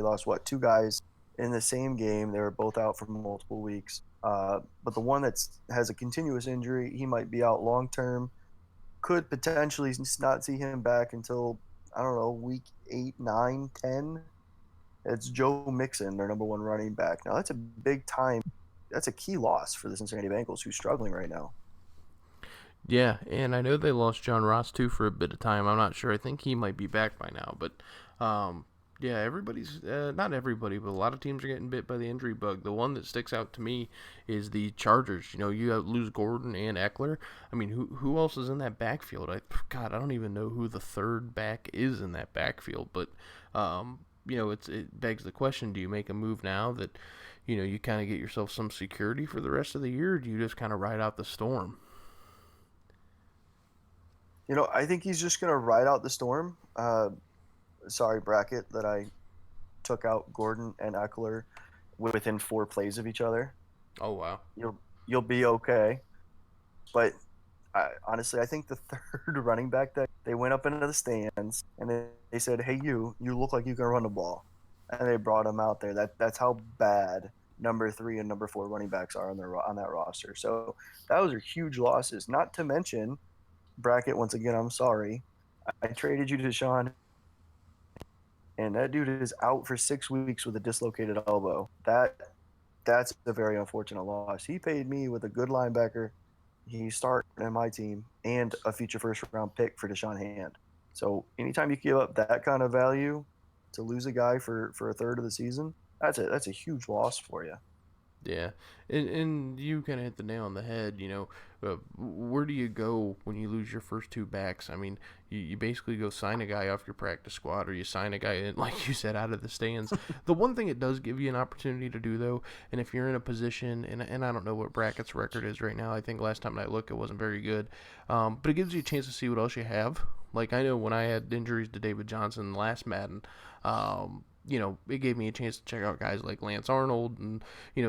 lost what, 2 guys in the same game. They were both out for multiple weeks. But the one that has a continuous injury, he might be out long term. Could potentially not see him back until, I don't know, week 8, 9, 10. It's Joe Mixon, their number one running back. Now, that's a big time. That's a key loss for the Cincinnati Bengals, who's struggling right now. Yeah, and I know they lost John Ross too for a bit of time. I'm not sure. I think he might be back by now, but yeah, everybody's not everybody, but a lot of teams are getting bit by the injury bug. The one that sticks out to me is the Chargers. You know, you lose Gordon and Eckler. I mean, who else is in that backfield? God, I don't even know who the third back is in that backfield. But you know, it begs the question: do you make a move now that you kind of get yourself some security for the rest of the year? Or do you just kind of ride out the storm? I think he's just going to ride out the storm. Sorry, bracket, that I took out Gordon and Eckler within 4 plays of each other. Oh, wow. You'll be okay. But honestly, I think the third running back, that they went up into the stands and they said, "Hey, you look like you can run the ball," and they brought him out there. That's how bad number 3 and number 4 running backs are on that roster. So those are huge losses. Not to mention, bracket, once again, I'm sorry, I traded you to Sean, and that dude is out for 6 weeks with a dislocated elbow. That's a very unfortunate loss. He paid me with a good linebacker. He started in my team and a future first-round pick for Deshaun Hand. So anytime you give up that kind of value to lose a guy for a third of the season, that's a huge loss for you. Yeah, and you kind of hit the nail on the head. Where do you go when you lose your first 2 backs? I mean, you basically go sign a guy off your practice squad, or you sign a guy in, like you said, out of the stands. The one thing it does give you an opportunity to do, though, and if you're in a position, and I don't know what bracket's record is right now. I think last time I looked, it wasn't very good. But it gives you a chance to see what else you have. Like, I know when I had injuries to David Johnson last Madden, it gave me a chance to check out guys like Lance Arnold and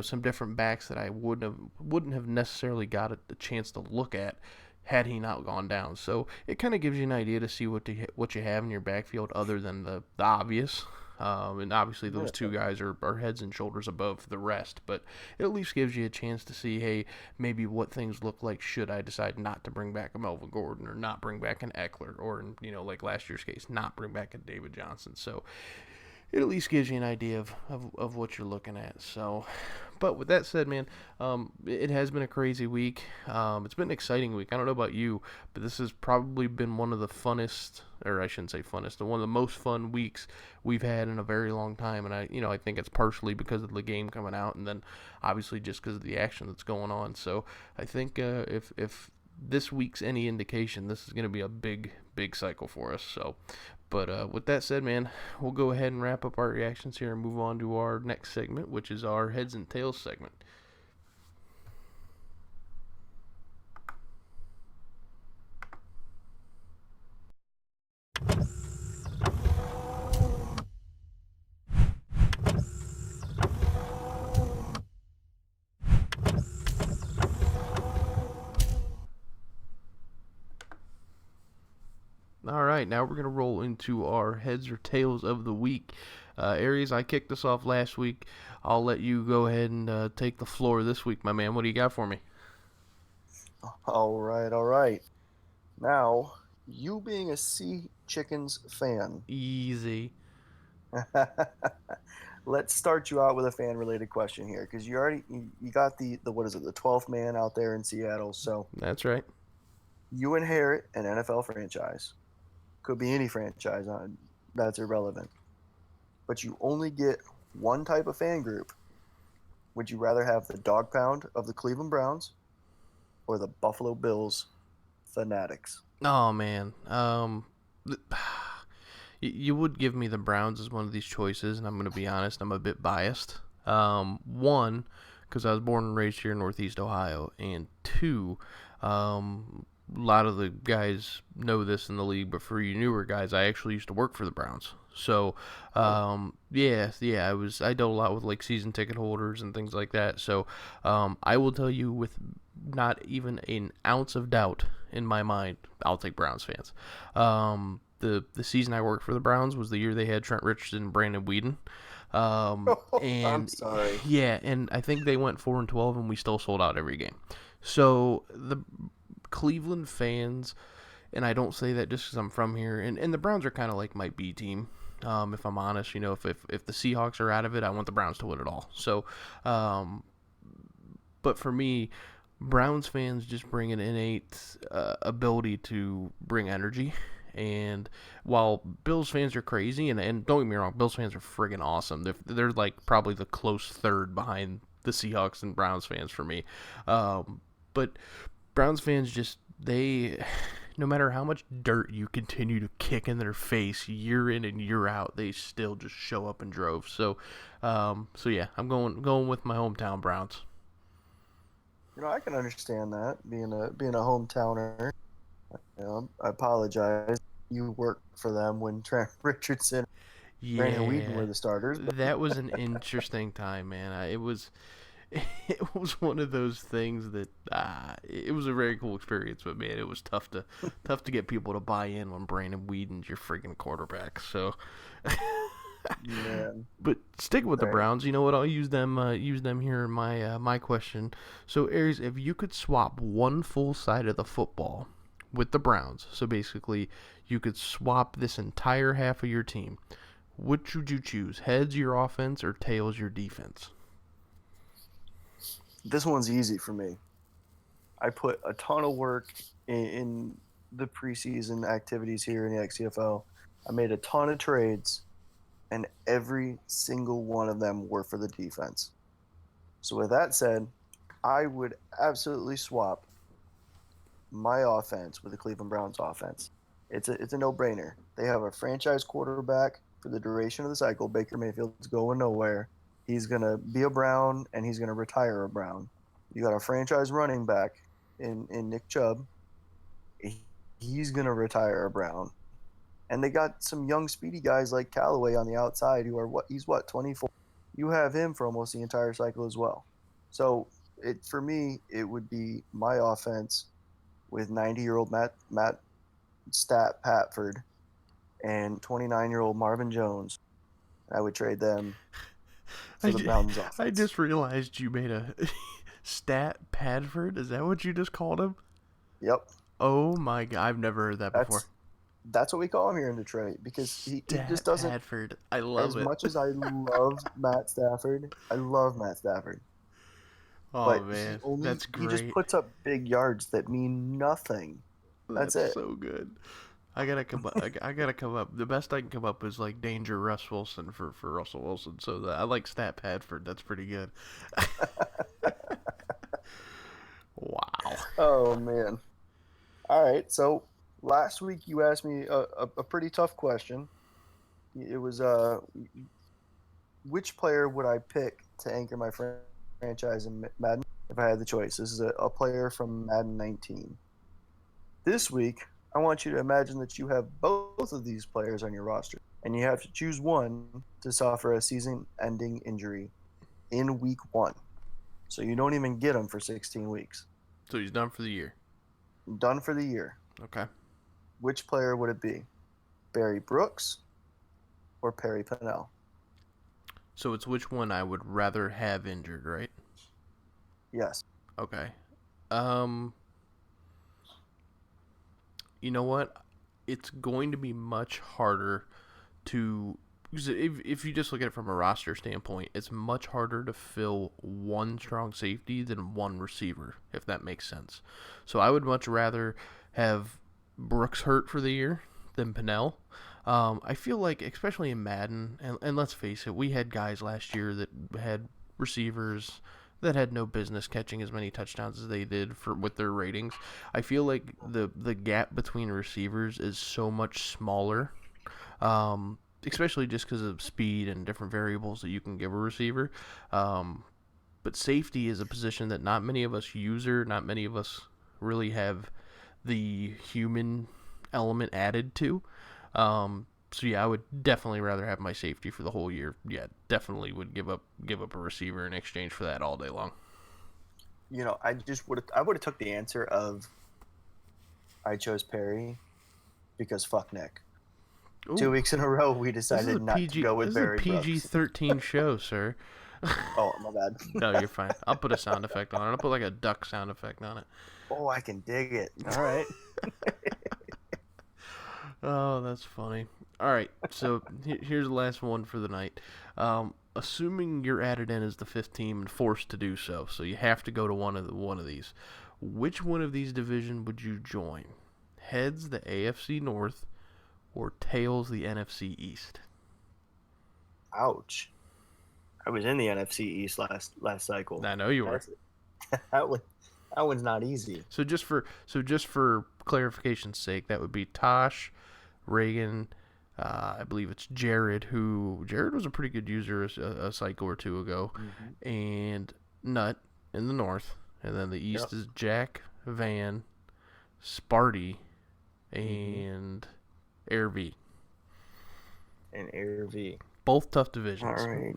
some different backs that I wouldn't have necessarily got a chance to look at had he not gone down. So it kind of gives you an idea to see what you have in your backfield other than the obvious. And obviously those 2 guys are heads and shoulders above the rest, but it at least gives you a chance to see, hey, maybe what things look like should I decide not to bring back a Melvin Gordon, or not bring back an Eckler, or like last year's case, not bring back a David Johnson. So it at least gives you an idea of what you're looking at. So, but with that said, man, it has been a crazy week. It's been an exciting week. I don't know about you, but this has probably been one of the funnest, or I shouldn't say funnest, but one of the most fun weeks we've had in a very long time. And I think it's partially because of the game coming out, and then obviously just because of the action that's going on. So I think if this week's any indication, this is going to be a big cycle for us. So, but with that said, man, we'll go ahead and wrap up our reactions here and move on to our next segment, which is our heads and tails segment. All right, now we're going to roll into our heads or tails of the week. Aries, I kicked us off last week. I'll let you go ahead and take the floor this week, my man. What do you got for me? All right. Now, you being a Sea Chickens fan. Easy. Let's start you out with a fan-related question here, because you got the what is it, the 12th man out there in Seattle. So that's right. You inherit an NFL franchise. Could be any franchise. That's irrelevant. But you only get one type of fan group. Would you rather have the dog pound of the Cleveland Browns or the Buffalo Bills fanatics? Oh, man. You would give me the Browns as one of these choices, and I'm going to be honest, I'm a bit biased. One, because I was born and raised here in Northeast Ohio, and 2, a lot of the guys know this in the league, but for you newer guys, I actually used to work for the Browns. So, I dealt a lot with like season ticket holders and things like that. So, I will tell you with not even an ounce of doubt in my mind, I'll take Browns fans. The season I worked for the Browns was the year they had Trent Richardson and Brandon Weeden. I'm And sorry. yeah, and I think they went 4-12, and we still sold out every game. So the Cleveland fans, and I don't say that just because I'm from here, and the Browns are kind of like my B team. If I'm honest, if the Seahawks are out of it, I want the Browns to win it all. So, but for me, Browns fans just bring an innate ability to bring energy. And while Bills fans are crazy, and don't get me wrong, Bills fans are friggin' awesome. They're like probably the close third behind the Seahawks and Browns fans for me. But Browns fans no matter how much dirt you continue to kick in their face year in and year out, they still just show up in droves. So yeah, I'm going with my hometown Browns. I can understand that being a hometowner. I apologize. You worked for them when Trent Richardson, Brandon Whedon Yeah, were the starters. But that was an interesting time, man. It was one of those things that it was a very cool experience, but man, it was tough to get people to buy in when Brandon Whedon's your freaking quarterback. So, man, but stick with the right. Browns. You know what? I'll use them here in my question. So, Aries, if you could swap one full side of the football with the Browns, so basically you could swap this entire half of your team, which would you choose? Heads your offense or tails your defense? This one's easy for me. I put a ton of work in the preseason activities here in the XCFL. I made a ton of trades, and every single one of them were for the defense. So with that said, I would absolutely swap my offense with the Cleveland Browns offense. It's a no-brainer. They have a franchise quarterback for the duration of the cycle. Baker Mayfield's going nowhere. He's going to be a Brown, and he's going to retire a Brown. You got a franchise running back in Nick Chubb. He's going to retire a Brown. And they got some young, speedy guys like Callaway on the outside who are, he's 24. You have him for almost the entire cycle as well. So for me, it would be my offense with 90-year-old Matt Stat Patford and 29-year-old Marvin Jones. I would trade them for the Browns offense. I just realized you made a Stat Padford. Is that what you just called him? Yep. Oh my god, I've never heard that before. That's what we call him here in Detroit because he just doesn't. Padford. I love as it. much as I love Matt Stafford, I love Matt Stafford. Oh But man, that's he just great. puts up big yards that mean nothing. That's it. So good. I gotta come up. I gotta come up. The best I can come up is like Danger Russ Wilson for Russell Wilson. So I like Stat Padford. That's pretty good. Wow. Oh man. All right. So last week you asked me a pretty tough question. It was which player would I pick to anchor my franchise in Madden if I had the choice? This is a player from Madden 19. This week, I want you to imagine that you have both of these players on your roster, and you have to choose one to suffer a season-ending injury in week 1. So you don't even get him for 16 weeks. So he's done for the year. Done for the year. Okay. Which player would it be? Barry Brooks or Perry Pennell? So it's which one I would rather have injured, right? Yes. Okay. You know what? It's going to be much harder to, because if you just look at it from a roster standpoint, it's much harder to fill one strong safety than one receiver, if that makes sense. So I would much rather have Brooks hurt for the year than Pennell. I feel like, especially in Madden, and let's face it, we had guys last year that had receivers that had no business catching as many touchdowns as they did with their ratings. I feel like the gap between receivers is so much smaller, especially just because of speed and different variables that you can give a receiver. But safety is a position that not many of us not many of us really have the human element added to. So yeah, I would definitely rather have my safety for the whole year. Yeah, definitely would give up a receiver in exchange for that all day long. I would have took the answer of I chose Perry because fuck Nick. Ooh, 2 weeks in a row, we this is a decided not to go with This is a Barry Brooks. PG-13 show, sir. Oh, my bad. No, you're fine. I'll put a sound effect on it. I'll put like a duck sound effect on it. Oh, I can dig it. All right. Oh, that's funny. All right, so here's the last one for the night. Assuming you're added in as the fifth team and forced to do so, so you have to go to one of these. Which one of these division would you join? Heads the AFC North, or tails the NFC East? Ouch. I was in the NFC East last cycle. I know you were. That one's not easy. So just for clarification's sake, that would be Tosh, Reagan, I believe it's Jared was a pretty good user a cycle or two ago, and Nut in the north, and then the east is Jack, Van, Sparty, and Air V. And Air V. Both tough divisions. All right.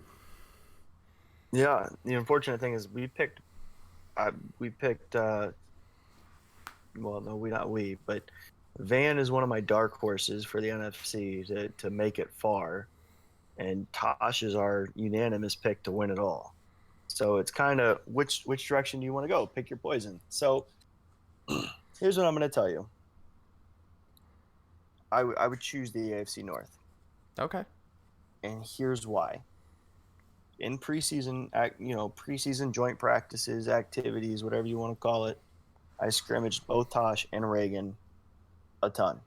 Yeah, the unfortunate thing is we picked but Van is one of my dark horses for the NFC to make it far, and Tosh is our unanimous pick to win it all. So it's kind of which direction do you want to go? Pick your poison. So here's what I'm going to tell you. I would choose the AFC North. Okay. And here's why. In preseason joint practices, activities, whatever you want to call it, I scrimmaged both Tosh and Reagan a ton.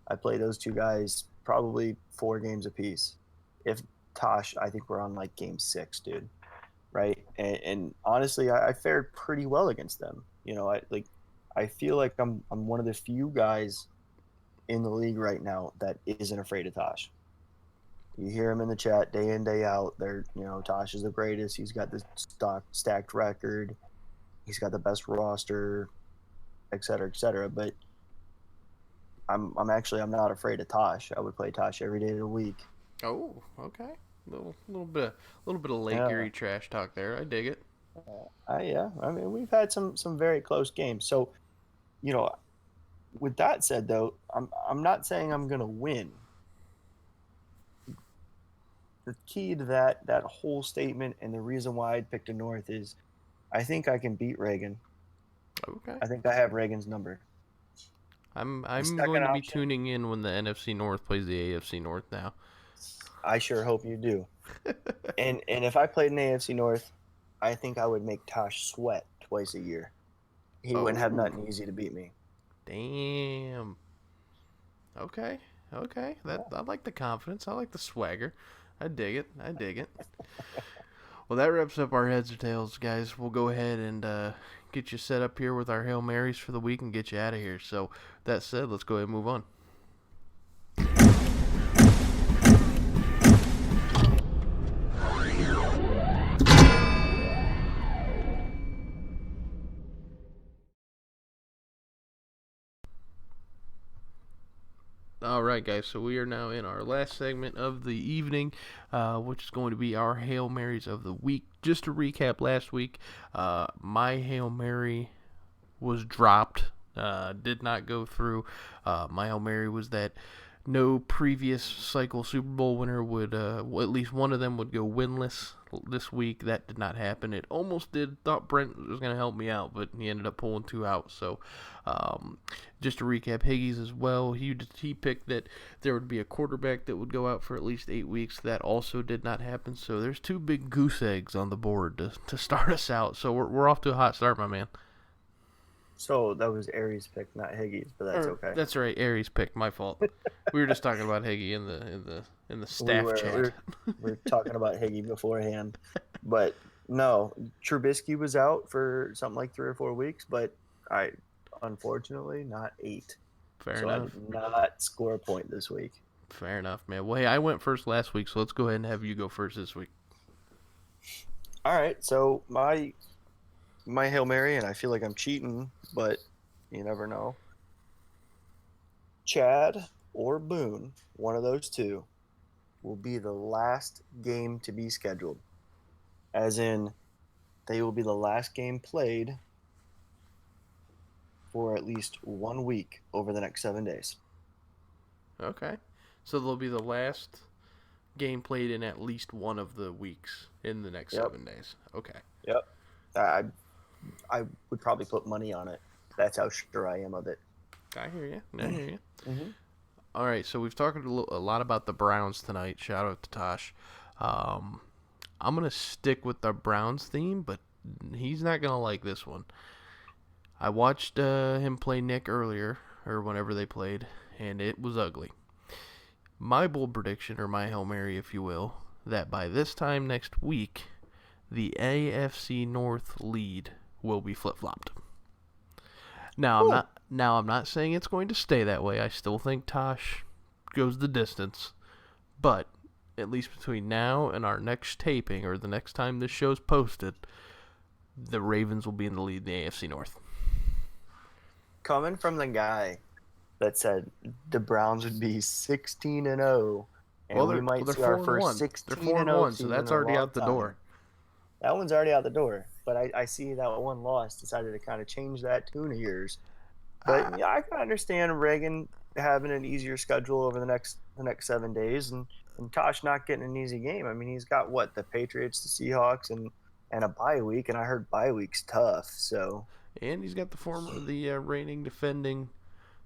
I played those two guys probably 4 games apiece. If Tosh, I think we're on like game 6, dude. Right? And honestly, I fared pretty well against them. I feel like I'm one of the few guys in the league right now that isn't afraid of Tosh. You hear him in the chat day in, day out. Tosh is the greatest. He's got this stacked record. He's got the best roster, et cetera, et cetera. But I'm not afraid of Tosh. I would play Tosh every day of the week. Oh, okay. Little bit of Lake Erie trash talk there. I dig it. Yeah. I mean, we've had some very close games. So, with that said, though, I'm not saying I'm gonna win. The key to that whole statement and the reason why I picked the North is I think I can beat Reagan. Okay. I think I have Reagan's number. I'm going to be tuning in when the NFC North plays the AFC North now. I sure hope you do. and if I played in the AFC North, I think I would make Tosh sweat twice a year. He wouldn't have nothing easy to beat me. Damn. Okay. I like the confidence. I like the swagger. I dig it. Well, that wraps up our heads or tails, guys. We'll go ahead and get you set up here with our Hail Marys for the week and get you out of here. So, that said, let's go ahead and move on. All right, guys, so we are now in our last segment of the evening, which is going to be our Hail Marys of the week. Just to recap last week, my Hail Mary was dropped, did not go through. My Hail Mary was that no previous cycle Super Bowl winner would, at least one of them would go winless this week. That did not happen. It almost did. Thought Brent was going to help me out, but he ended up pulling 2 out. So, just to recap, Higgie's as well. He picked that there would be a quarterback that would go out for at least 8 weeks. That also did not happen. So there's 2 big goose eggs on the board to start us out. So we're off to a hot start, my man. So that was Aries' pick, not Higgie's, but that's okay. That's right, Aries' pick. My fault. We were just talking about Higgie in the staff chat. We were talking about Higgie beforehand, but no, Trubisky was out for something like 3 or 4 weeks, but unfortunately not 8. Fair so enough. I did not score a point this week. Fair enough, man. Well, hey, I went first last week, so let's go ahead and have you go first this week. All right, so my Hail Mary, and I feel like I'm cheating, but you never know. Chad or Boone, one of those 2, will be the last game to be scheduled. As in, they will be the last game played for at least 1 week over the next 7 days. Okay. So they'll be the last game played in at least one of the weeks in the next 7 days. Okay. Yep. I would probably put money on it. That's how sure I am of it. I hear you. I hear you. Mm-hmm. All right, so we've talked a lot about the Browns tonight. Shout out to Tosh. I'm going to stick with the Browns theme, but he's not going to like this one. I watched him play Nick earlier, or whenever they played, and it was ugly. My bold prediction, or my Hail Mary, if you will, that by this time next week, the AFC North lead will be flip-flopped. Now, I'm not saying it's going to stay that way. I still think Tosh goes the distance. But at least between now and our next taping, or the next time this show's posted, the Ravens will be in the lead in the AFC North. Coming from the guy that said the Browns would be 16-0, and we might see our first 16-0 so that's already out the door. That one's already out the door. But I see that one loss decided to kind of change that tune of yours. But yeah, I can understand Reagan having an easier schedule over the next 7 days, and Tosh not getting an easy game. I mean, he's got the Patriots, the Seahawks, and a bye week, and I heard bye week's tough. So, and he's got the reigning defending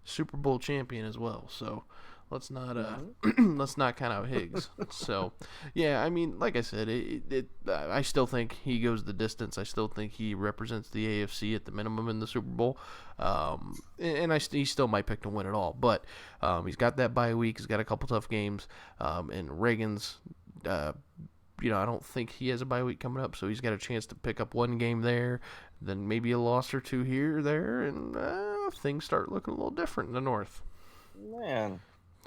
Super Bowl champion as well. So let's not let's not count out Higgs. So yeah, I mean, like I said, I still think he goes the distance. I still think he represents the AFC at the minimum in the Super Bowl. And he still might pick to win it all. But he's got that bye week. He's got a couple tough games. And Reagan's, I don't think he has a bye week coming up, so he's got a chance to pick up one game there, then maybe a loss or two here or there, and things start looking a little different in the North. Man.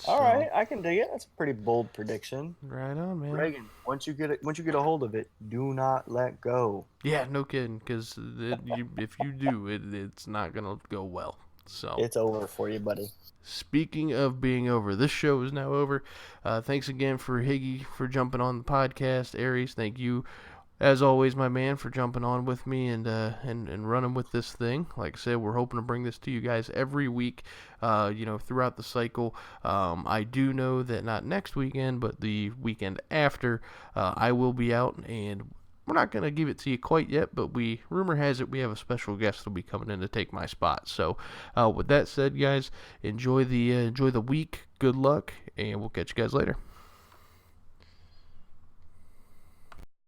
All right, I can dig it. That's a pretty bold prediction. Right on, man. Reagan, once you get a hold of it, do not let go. Yeah, no kidding. Because if you do, it's not gonna go well. So it's over for you, buddy. Speaking of being over, this show is now over. Thanks again for Higgie for jumping on the podcast. Aries, thank you, as always, my man, for jumping on with me and running with this thing. Like I said, we're hoping to bring this to you guys every week, throughout the cycle. I do know that not next weekend, but the weekend after, I will be out, and we're not going to give it to you quite yet, but rumor has it we have a special guest that'll be coming in to take my spot. So, with that said, guys, enjoy the week. Good luck, and we'll catch you guys later.